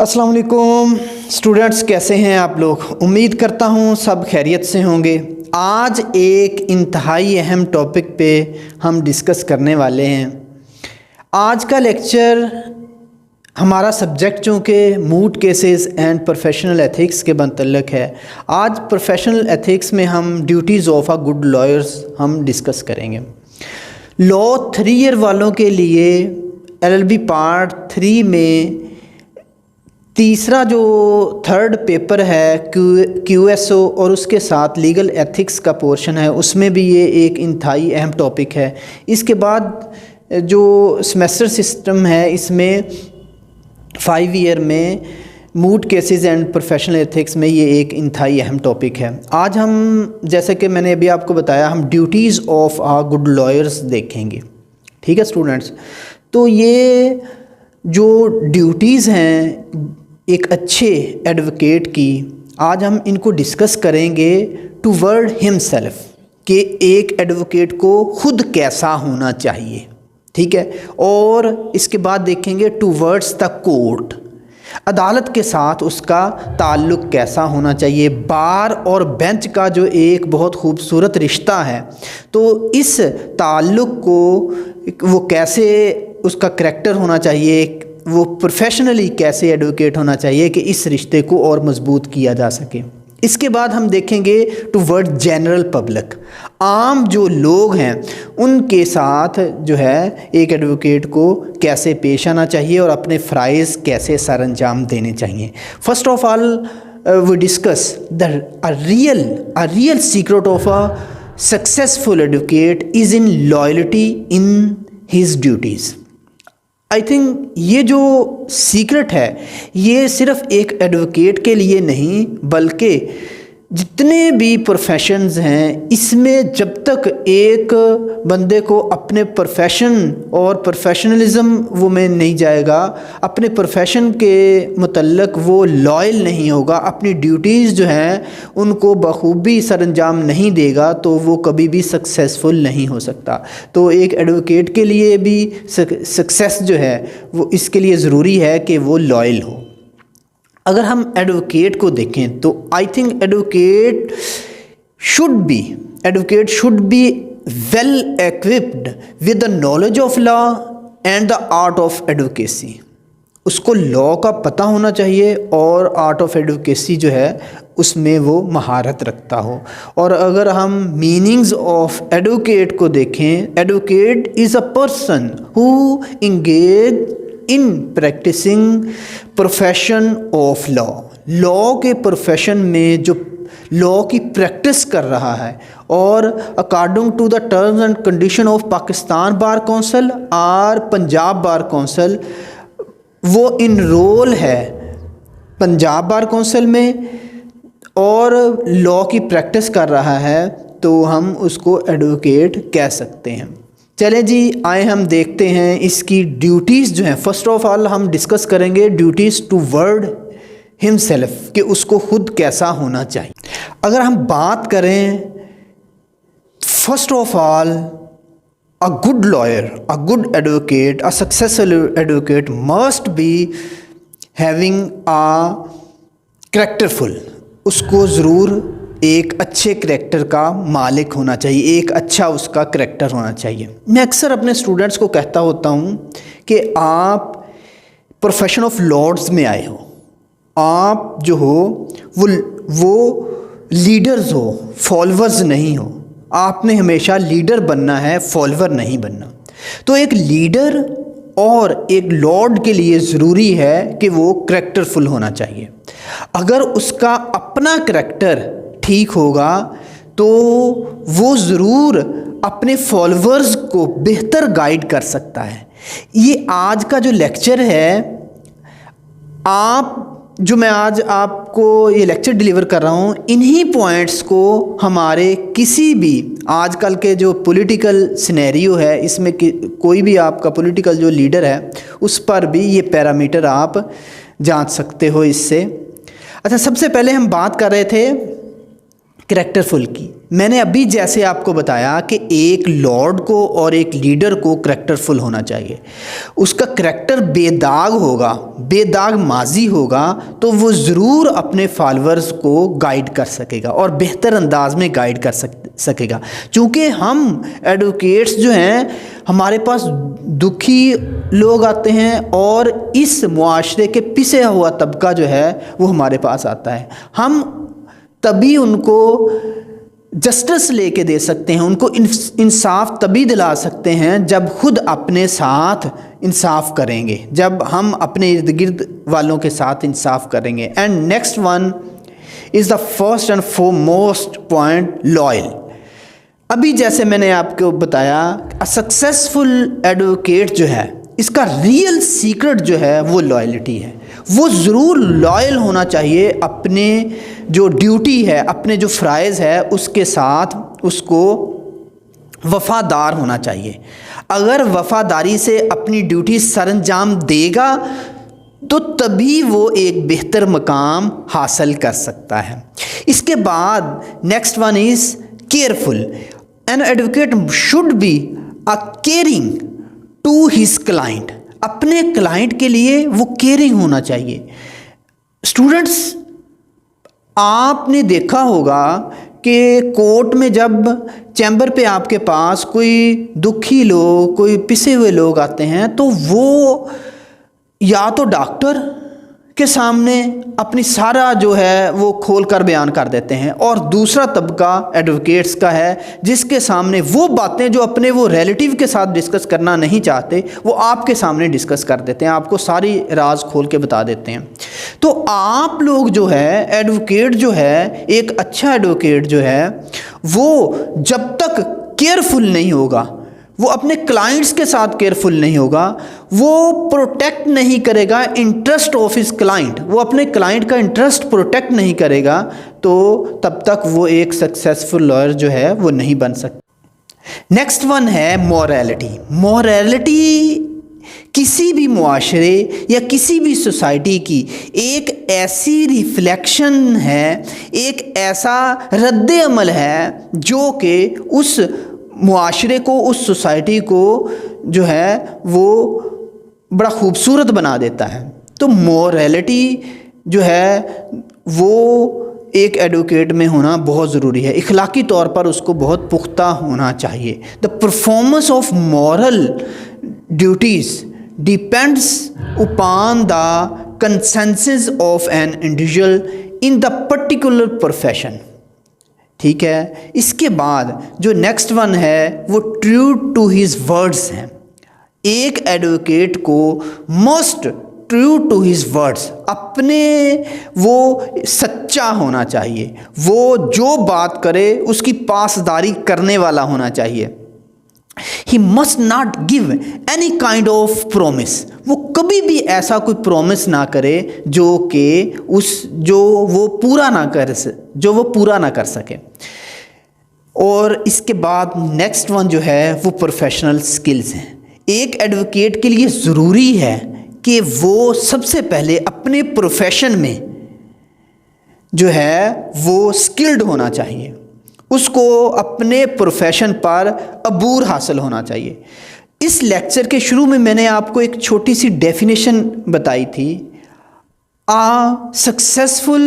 अस्सलाम वालेकुम स्टूडेंट्स, कैसे हैं आप लोग। उम्मीद करता हूँ सब खैरियत से होंगे। आज एक इंतहाई अहम टॉपिक पे हम डिस्कस करने वाले हैं। आज का लेक्चर हमारा सब्जेक्ट चूँकि mood cases and professional ethics के मुतल्लिक़ है। आज प्रोफेशनल एथिक्स में हम duties of a good lawyers हम डिस्कस करेंगे। लॉ 3 ईयर वालों के लिए LLB पार्ट 3 में तीसरा जो थर्ड पेपर है QSO और उसके साथ लीगल एथिक्स का पोर्शन है, उसमें भी ये एक इंतहाई अहम टॉपिक है। इसके बाद जो सेमेस्टर सिस्टम है इसमें 5 ईयर में mood cases and professional ethics में ये एक इंतहाई अहम टॉपिक है। आज हम, जैसे कि मैंने अभी आपको बताया, हम duties of a good lawyers देखेंगे। ठीक है स्टूडेंट्स, तो ये जो ड्यूटीज़ हैं एक अच्छे एडवोकेट की, आज हम इनको डिस्कस करेंगे टुवर्ड हिमसेल्फ, कि एक एडवोकेट को खुद कैसा होना चाहिए। ठीक है, और इसके बाद देखेंगे टुवर्ड्स द कोर्ट, अदालत के साथ उसका ताल्लुक़ कैसा होना चाहिए। बार और बेंच का जो एक बहुत खूबसूरत रिश्ता है, तो इस ताल्लुक़ को वो कैसे, उसका करैक्टर होना चाहिए, वो प्रोफेशनली कैसे एडवोकेट होना चाहिए कि इस रिश्ते को और मजबूत किया जा सके। इसके बाद हम देखेंगे टुवर्ड जनरल पब्लिक, आम जो लोग हैं उनके साथ जो है एक एडवोकेट को कैसे पेश आना चाहिए और अपने फ़राइज़ कैसे सर अंजाम देने चाहिए। First of all we discuss a real secret of a successful advocate is in loyalty in his duties। I think ये जो सीक्रेट है ये सिर्फ़ एक एडवोकेट के लिए नहीं, बल्कि जितने भी प्रोफेशंस हैं इसमें जब तक एक बंदे को अपने प्रोफेशन और प्रोफेशनलिज्म वो में नहीं जाएगा, अपने प्रोफेशन के मुतल्लक वो लॉयल नहीं होगा, अपनी ड्यूटीज़ जो हैं उनको बखूबी सरअंजाम नहीं देगा, तो वो कभी भी सक्सेसफुल नहीं हो सकता। तो एक एडवोकेट के लिए भी सक्सेस जो है वो इसके लिए ज़रूरी है कि वो लॉयल हो। अगर हम एडवोकेट को देखें तो I think advocate should be well equipped with the knowledge of law and the art of advocacy. उसको लॉ का पता होना चाहिए और आर्ट ऑफ एडवोकेसी जो है उसमें वो महारत रखता हो। और अगर हम मीनिंग्स ऑफ एडवोकेट को देखें, advocate is a person who engage in practising profession of law. Law के प्रोफेशन में जो लॉ की प्रैक्टिस कर रहा है, और according to the terms and condition of Pakistan bar council और पंजाब बार काउंसिल, वो इनरोल है पंजाब बार काउंसिल में और लॉ की प्रैक्टिस कर रहा है, तो हम उसको एडवोकेट कह सकते हैं। चलें जी, आए हम देखते हैं इसकी ड्यूटीज़ जो हैं। फर्स्ट ऑफ ऑल हम डिस्कस करेंगे ड्यूटीज़ टुवर्ड हिमसेल्फ, कि उसको खुद कैसा होना चाहिए। अगर हम बात करें, first of all a good lawyer, a good advocate, a successful advocate must be having a characterful, उसको ज़रूर एक अच्छे करैक्टर का मालिक होना चाहिए, एक अच्छा उसका करैक्टर होना चाहिए। मैं अक्सर अपने स्टूडेंट्स को कहता होता हूँ कि आप प्रोफेशन ऑफ लॉर्ड्स में आए हो, आप जो हो वो लीडर्स हो, फॉलोअर्स नहीं हो। आपने हमेशा लीडर बनना है, फॉलोअर नहीं बनना। तो एक लीडर और एक लॉर्ड के लिए ज़रूरी है कि वो करैक्टरफुल होना चाहिए। अगर उसका अपना करैक्टर ठीक होगा तो वो ज़रूर अपने फॉलोअर्स को बेहतर गाइड कर सकता है। ये आज का जो लेक्चर है, मैं आज आपको ये लेक्चर डिलीवर कर रहा हूँ, इन्हीं पॉइंट्स को हमारे किसी भी आजकल के जो पॉलिटिकल सिनेरियो है, इसमें कोई भी आपका पॉलिटिकल जो लीडर है उस पर भी ये पैरामीटर आप जांच सकते हो इससे। अच्छा, सबसे पहले हम बात कर रहे थे करैक्टरफुल की। मैंने अभी जैसे आपको बताया कि एक लॉर्ड को और एक लीडर को करैक्टरफुल होना चाहिए, उसका करैक्टर बेदाग होगा, बेदाग माजी होगा, तो वो ज़रूर अपने फॉलोअर्स को गाइड कर सकेगा और बेहतर अंदाज में गाइड कर सकेगा। चूँकि हम एडवोकेट्स जो हैं, हमारे पास दुखी लोग आते हैं और इस मुआशरे के पिसे हुआ तबका जो है वो हमारे पास आता है। हम तभी उनको जस्टिस लेके दे सकते हैं, उनको इंसाफ तभी दिला सकते हैं जब खुद अपने साथ इंसाफ करेंगे, जब हम अपने इर्द गिर्द वालों के साथ इंसाफ करेंगे। And next one is the first and foremost point, loyal. अभी जैसे मैंने आपको बताया, सक्सेसफुल एडवोकेट जो है, इसका रियल सीक्रेट जो है वो लॉयल्टी है। वो ज़रूर लॉयल होना चाहिए अपने जो ड्यूटी है, अपने जो फ़राइज़ है उसके साथ, उसको वफ़ादार होना चाहिए। अगर वफ़ादारी से अपनी ड्यूटी सरअंजाम देगा तो तभी वो एक बेहतर मकाम हासिल कर सकता है। इसके बाद next one is careful. An advocate should be a caring to his client. अपने क्लाइंट के लिए वो केयरिंग होना चाहिए। स्टूडेंट्स, आपने देखा होगा कि कोर्ट में जब चैम्बर पे आपके पास कोई दुखी लोग, कोई पिसे हुए लोग आते हैं, तो वो या तो डॉक्टर के सामने अपनी सारा जो है वो खोल कर बयान कर देते हैं, और दूसरा तबका एडवोकेट्स का है जिसके सामने वो बातें जो अपने वो रिलेटिव के साथ डिस्कस करना नहीं चाहते वो आपके सामने डिस्कस कर देते हैं, आपको सारी राज खोल के बता देते हैं। तो आप लोग जो है, एडवोकेट जो है, एक अच्छा एडवोकेट जो है वो जब तक केयरफुल नहीं होगा, वो अपने क्लाइंट्स के साथ केयरफुल नहीं होगा, वो प्रोटेक्ट नहीं करेगा इंटरेस्ट ऑफ हिज क्लाइंट, वो अपने क्लाइंट का इंटरेस्ट प्रोटेक्ट नहीं करेगा, तो तब तक वो एक सक्सेसफुल लॉयर जो है वो नहीं बन सकता। नेक्स्ट वन है मोरालिटी। मोरालिटी किसी भी मुआशरे या किसी भी सोसाइटी की एक ऐसी रिफ्लेक्शन है, एक ऐसा रद्द अमल है जो कि उस मुआशरे को, उस सोसाइटी को जो है वो बड़ा खूबसूरत बना देता है। तो मोरालिटी जो है वो एक एडवोकेट में होना बहुत ज़रूरी है। इखलाकी तौर पर उसको बहुत पुख्ता होना चाहिए। The performance of moral duties depends upon the consensus of an individual in the particular profession। ठीक है, इसके बाद जो नेक्स्ट वन है वो ट्रू टू हिज वर्ड्स हैं। एक एडवोकेट को must true to his words, अपने वो सच्चा होना चाहिए, वो जो बात करे उसकी पासदारी करने वाला होना चाहिए। He must not give any kind of promise। वो कभी भी ऐसा कोई प्रॉमिस ना करे जो वो पूरा ना कर सके। और इसके बाद नेक्स्ट वन जो है वो प्रोफेशनल स्किल्स हैं। एक एडवोकेट के लिए ज़रूरी है कि वो सबसे पहले अपने प्रोफेशन में जो है वो स्किल्ड होना चाहिए, उसको अपने प्रोफेशन पर अबूर हासिल होना चाहिए। इस लेक्चर के शुरू में मैंने आपको एक छोटी सी डेफिनेशन बताई थी। A successful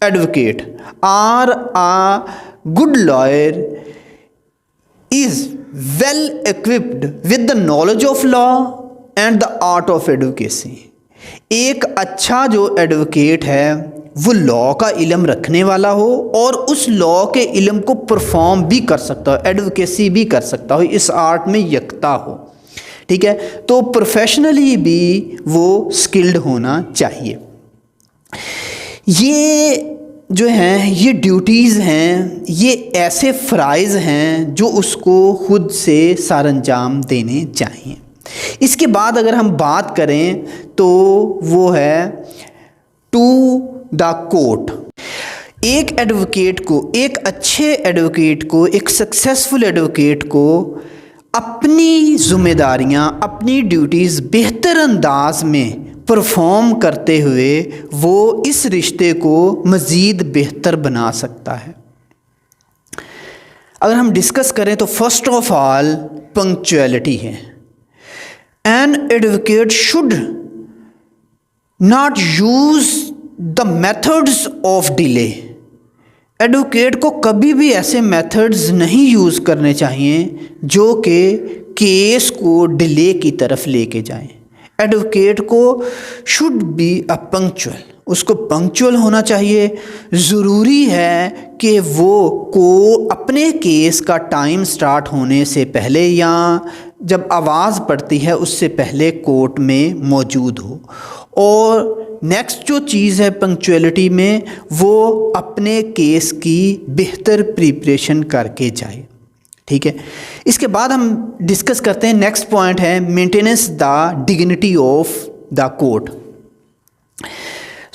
advocate or a good lawyer is well equipped with the knowledge of law and the art of advocacy. एक अच्छा जो एडवोकेट है वो लॉ का इल्म रखने वाला हो और उस लॉ के इल्म को परफॉर्म भी कर सकता हो, एडवोकेसी भी कर सकता हो, इस आर्ट में यकता हो। ठीक है, तो प्रोफेशनली भी वो स्किल्ड होना चाहिए। ये जो हैं ये ड्यूटीज़ हैं, ये ऐसे फ़राइज़ हैं जो उसको खुद से सरअंजाम देने चाहिए। इसके बाद अगर हम बात करें तो वो है टू द कोर्ट। एक एडवोकेट को, एक अच्छे एडवोकेट को, एक सक्सेसफुल एडवोकेट को अपनी ज़िम्मेदारियां, अपनी ड्यूटीज़ बेहतर अंदाज में परफॉर्म करते हुए वो इस रिश्ते को मज़ीद बेहतर बना सकता है। अगर हम डिस्कस करें तो फर्स्ट ऑफ ऑल पंक्चुअलिटी है। N advocate should not use the methods of delay. Advocate को कभी भी ऐसे मेथड्स नहीं यूज़ करने चाहिए जो कि केस को डिले की तरफ लेके जाएं। एडवोकेट को शुड बी अ पंक्चुअल, उसको पंक्चुअल होना चाहिए। ज़रूरी है कि वो को अपने केस का टाइम स्टार्ट होने से पहले या जब आवाज़ पड़ती है उससे पहले कोर्ट में मौजूद हो। और नेक्स्ट जो चीज़ है पंक्चुअलिटी में, वो अपने केस की बेहतर प्रिपरेशन करके जाए। ठीक है, इसके बाद हम डिस्कस करते हैं नेक्स्ट पॉइंट है maintenance the dignity of the court.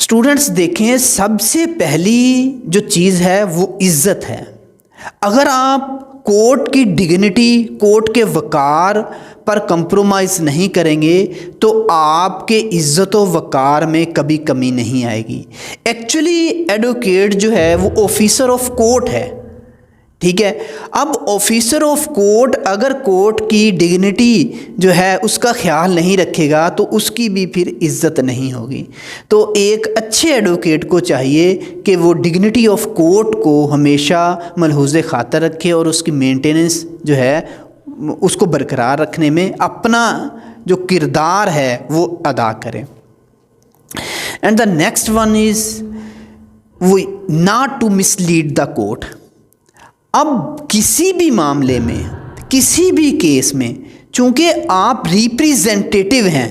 Students देखें, सबसे पहली जो चीज़ है वो इज़्ज़त है। अगर आप कोर्ट की डिग्निटी, कोर्ट के वक़ार पर कंप्रोमाइज़ नहीं करेंगे तो आपके इज़्ज़त व वक़ार में कभी कमी नहीं आएगी। एक्चुअली एडवोकेट जो है वो ऑफिसर ऑफ कोर्ट है। ठीक है, अब ऑफिसर ऑफ कोर्ट अगर कोर्ट की डिग्निटी जो है उसका ख्याल नहीं रखेगा तो उसकी भी फिर इज़्ज़त नहीं होगी। तो एक अच्छे एडवोकेट को चाहिए कि वो डिग्निटी ऑफ कोर्ट को हमेशा मलहूज़े खातर रखे और उसकी मेंटेनेंस जो है उसको बरकरार रखने में अपना जो किरदार है वो अदा करें। And the next one is वो not to mislead the court. अब किसी भी मामले में, किसी भी केस में, चूंकि आप रिप्रेजेंटेटिव हैं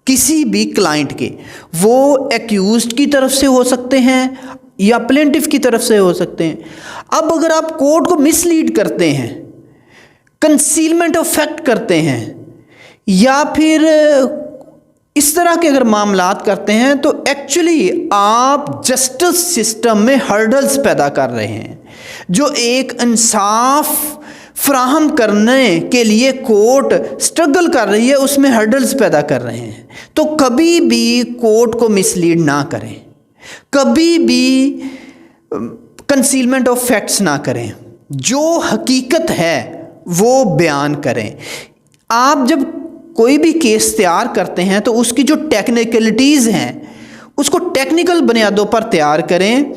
किसी भी क्लाइंट के, वो एक्यूज्ड की तरफ से हो सकते हैं या प्लेंटिफ की तरफ से हो सकते हैं। अब अगर आप कोर्ट को मिसलीड करते हैं, कंसीलमेंट ऑफ फैक्ट करते हैं या फिर इस तरह के अगर मामलात करते हैं तो एक्चुअली आप जस्टिस सिस्टम में हर्डल्स पैदा कर रहे हैं। जो एक इंसाफ फ्राहम करने के लिए कोर्ट स्ट्रगल कर रही है उसमें हर्डल्स पैदा कर रहे हैं। तो कभी भी कोर्ट को मिसलीड ना करें, कभी भी कंसीलमेंट ऑफ फैक्ट्स ना करें, जो हकीकत है वो बयान करें। आप जब कोई भी केस तैयार करते हैं तो उसकी जो टेक्निकलिटीज़ हैं उसको टेक्निकल बुनियादों पर तैयार करें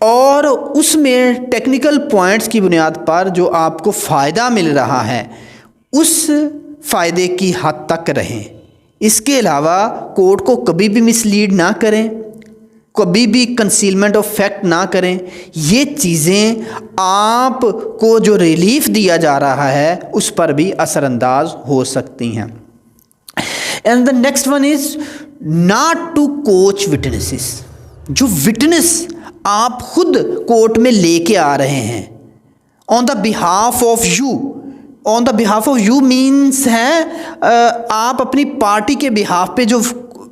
और उसमें टेक्निकल पॉइंट्स की बुनियाद पर जो आपको फ़ायदा मिल रहा है उस फ़ायदे की हद तक रहें। इसके अलावा कोर्ट को कभी भी मिसलीड ना करें, कभी भी कंसीलमेंट ऑफ फैक्ट ना करें। ये चीज़ें आपको जो रिलीफ दिया जा रहा है उस पर भी असरअंदाज हो सकती हैं। And the next one is not to coach witnesses. जो विटनेस आप खुद कोर्ट में लेके आ रहे हैं on the behalf of you, on the behalf of you means है आप अपनी पार्टी के बिहाफ पे जो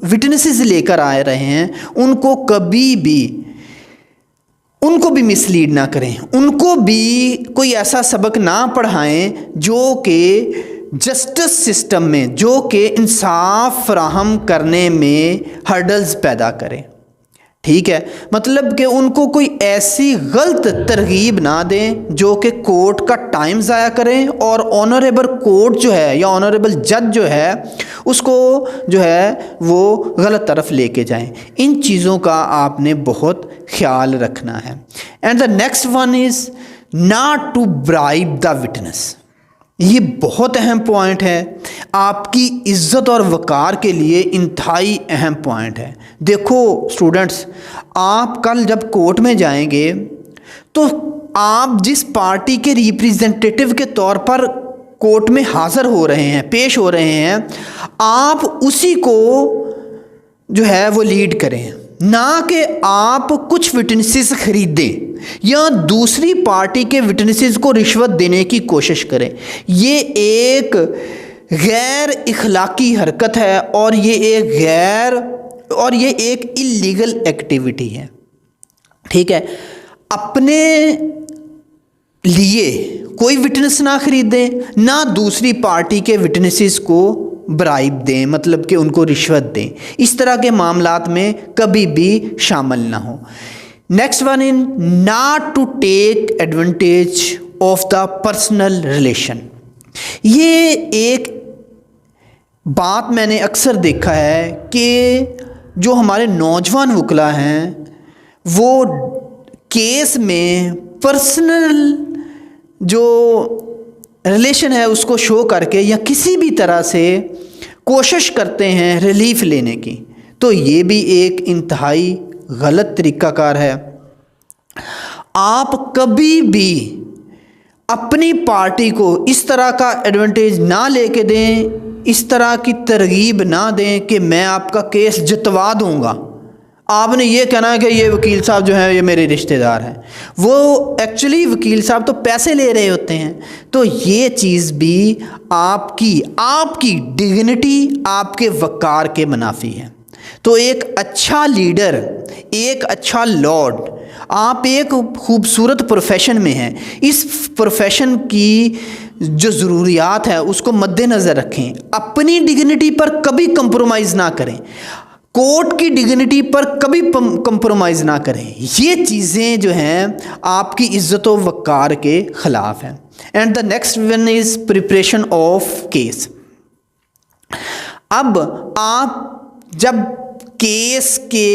विटनेसेस लेकर आ रहे हैं उनको कभी भी, उनको भी मिसलीड ना करें, उनको भी कोई ऐसा सबक ना पढ़ाएं जो कि जस्टिस सिस्टम में, जो कि इंसाफ फराहम करने में हर्डल्स पैदा करें। ठीक है, मतलब कि उनको कोई ऐसी गलत तरगीब ना दें जो कि कोर्ट का टाइम ज़ाया करें और ऑनरेबल कोर्ट जो है या ऑनरेबल जज जो है उसको जो है वो गलत तरफ लेके जाएं। इन चीज़ों का आपने बहुत ख्याल रखना है। And the next one is not to bribe the witness. ये बहुत अहम पॉइंट है, आपकी इज़्ज़त और वक़ार के लिए इंतहाई अहम पॉइंट है। देखो स्टूडेंट्स, आप कल जब कोर्ट में जाएंगे तो आप जिस पार्टी के रिप्रेजेंटेटिव के तौर पर कोर्ट में हाज़िर हो रहे हैं, पेश हो रहे हैं, आप उसी को जो है वो लीड करें, ना कि आप कुछ विटनेसेस ख़रीदें या दूसरी पार्टी के विटनेसेस को रिश्वत देने की कोशिश करें। ये एक गैर इखलाकी हरकत है और ये एक इल्लीगल एक्टिविटी है। ठीक है, अपने लिए कोई विटनेस ना खरीदें, ना दूसरी पार्टी के विटनेसेस को ब्राइब दें, मतलब कि उनको रिश्वत दें। इस तरह के मामलात में कभी भी शामिल ना हो। Next one in not to take advantage of the personal relation. ये एक बात मैंने अक्सर देखा है कि जो हमारे नौजवान वकला हैं वो केस में पर्सनल जो रिलेशन है उसको शो करके या किसी भी तरह से कोशिश करते हैं रिलीफ लेने की, तो ये भी एक इंतहाई गलत तरीक़ाकार है। आप कभी भी अपनी पार्टी को इस तरह का एडवांटेज ना लेके दें, इस तरह की तरगीब ना दें कि मैं आपका केस जितवा दूंगा। आपने ये कहना है कि ये वकील साहब जो हैं ये मेरे रिश्तेदार हैं, वो एक्चुअली वकील साहब तो पैसे ले रहे होते हैं। तो ये चीज़ भी आपकी डिग्निटी, आपके वक़ार के मुनाफी है। तो एक अच्छा लीडर, एक अच्छा लॉर्ड, आप एक खूबसूरत प्रोफेशन में हैं, इस प्रोफेशन की जो ज़रूरियात है उसको मद्देनज़र रखें। अपनी डिग्निटी पर कभी कंप्रोमाइज़ ना करें, कोर्ट की डिग्निटी पर कभी कंप्रोमाइज़ ना करें। ये चीज़ें जो हैं आपकी इज़्ज़त व वक़ार के ख़िलाफ़ हैं। And the next one is preparation of case. अब आप जब केस के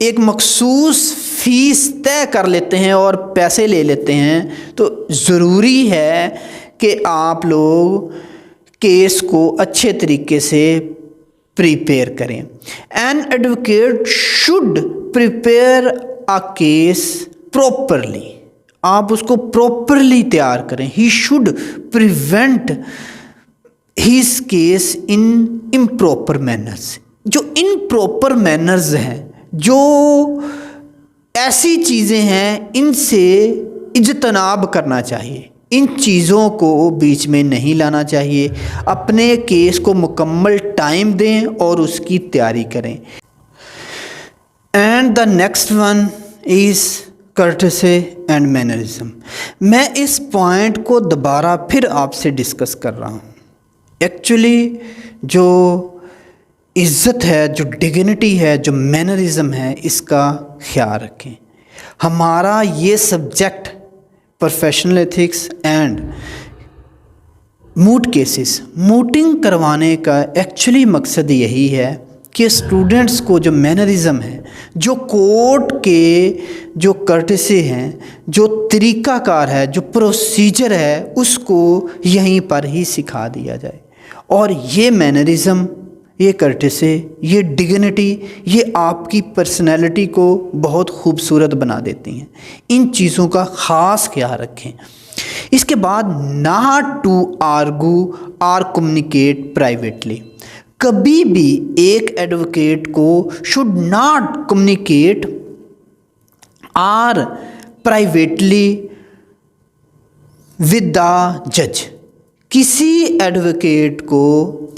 एक मखसूस फ़ीस तय कर लेते हैं और पैसे ले लेते हैं, तो ज़रूरी है कि आप लोग केस को अच्छे तरीके से प्रिपेयर करें। N advocate should prepare a case properly. आप उसको प्रॉपरली तैयार करें। He should prevent his case in improper manners. जो इम्प्रॉपर मैनर्स हैं, जो ऐसी चीज़ें हैं, इनसे इज्तनाब करना चाहिए। इन चीज़ों को बीच में नहीं लाना चाहिए। अपने केस को मुकम्मल टाइम दें और उसकी तैयारी करें। And the next one is courtesy and mannerism. मैं इस पॉइंट को दोबारा फिर आपसे डिस्कस कर रहा हूँ। एक्चुअली जो इज़्ज़त है, जो डिग्निटी है, जो मैनरिज्म है, इसका ख्याल रखें। हमारा ये subject professional ethics and moot cases, mooting करवाने का एक्चुअली मकसद यही है कि स्टूडेंट्स को जो मैनरिज्म है, जो कोर्ट के जो कर्टसी हैं, जो तरीक़ाकार है, जो प्रोसीजर है, उसको यहीं पर ही सिखा दिया जाए। और ये मैनरिज्म, ये कर्टसी, ये डिग्निटी, ये आपकी पर्सनैलिटी को बहुत खूबसूरत बना देती हैं। इन चीज़ों का ख़ास ख्याल रखें। इसके बाद नॉट टू आर्गू और कम्युनिकेट प्राइवेटली। कभी भी एक एडवोकेट को शुड नॉट कम्युनिकेट और प्राइवेटली विद द जज। किसी एडवोकेट को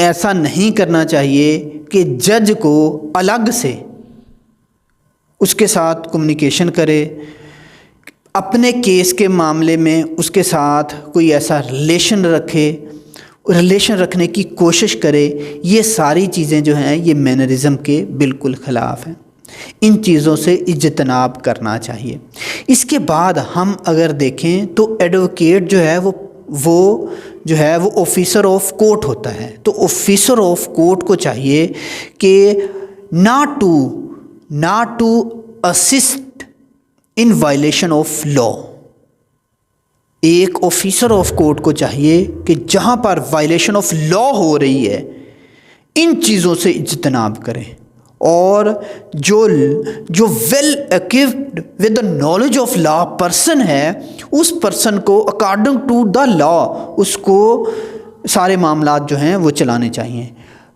ऐसा नहीं करना चाहिए कि जज को अलग से उसके साथ कम्युनिकेशन करे, अपने केस के मामले में उसके साथ कोई ऐसा रिलेशन रखने की कोशिश करे। ये सारी चीज़ें जो हैं ये मैनरिज्म के बिल्कुल ख़िलाफ़ हैं। इन चीज़ों से इज्तनाब करना चाहिए। इसके बाद हम अगर देखें तो एडवोकेट जो है वो ऑफिसर ऑफ कोर्ट होता है। तो ऑफिसर ऑफ कोर्ट को चाहिए कि not to assist in violation of law. एक ऑफिसर ऑफ कोर्ट को चाहिए कि जहाँ पर वायलेशन ऑफ लॉ हो रही है, इन चीज़ों से इज्तनाब करें। और जो well equipped with the knowledge of law person है, उस पर्सन को अकॉर्डिंग टू द लॉ उसको सारे मामलात जो हैं वो चलाने चाहिए।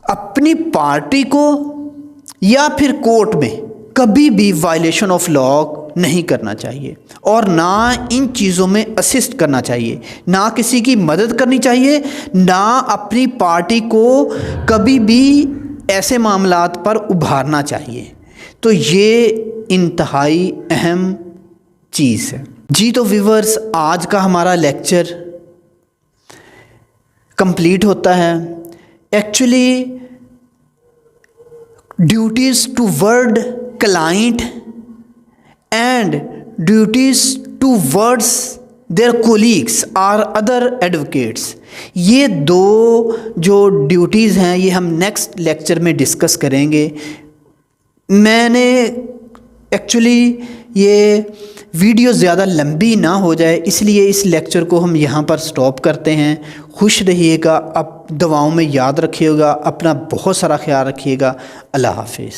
अपनी पार्टी को या फिर कोर्ट में कभी भी वायलेशन ऑफ लॉ नहीं करना चाहिए और ना इन चीज़ों में असिस्ट करना चाहिए, ना किसी की मदद करनी चाहिए, ना अपनी पार्टी को कभी भी ऐसे मामलात पर उभारना चाहिए। तो ये इंतहाई अहम चीज़ है। जी तो व्यूअर्स, आज का हमारा लेक्चर कंप्लीट होता है। Actually duties toward client and duties towards their colleagues और अदर एडवोकेट्स, ये दो जो ड्यूटीज़ हैं ये हम नेक्स्ट लेक्चर में डिस्कस करेंगे। मैंने एक्चुअली ये वीडियो ज़्यादा लंबी ना हो जाए इसलिए इस लेक्चर को हम यहाँ पर स्टॉप करते हैं। खुश रहिएगा, अब दुआओं में याद रखिएगा, अपना बहुत सारा ख्याल रखिएगा। अल्लाह हाफिज़।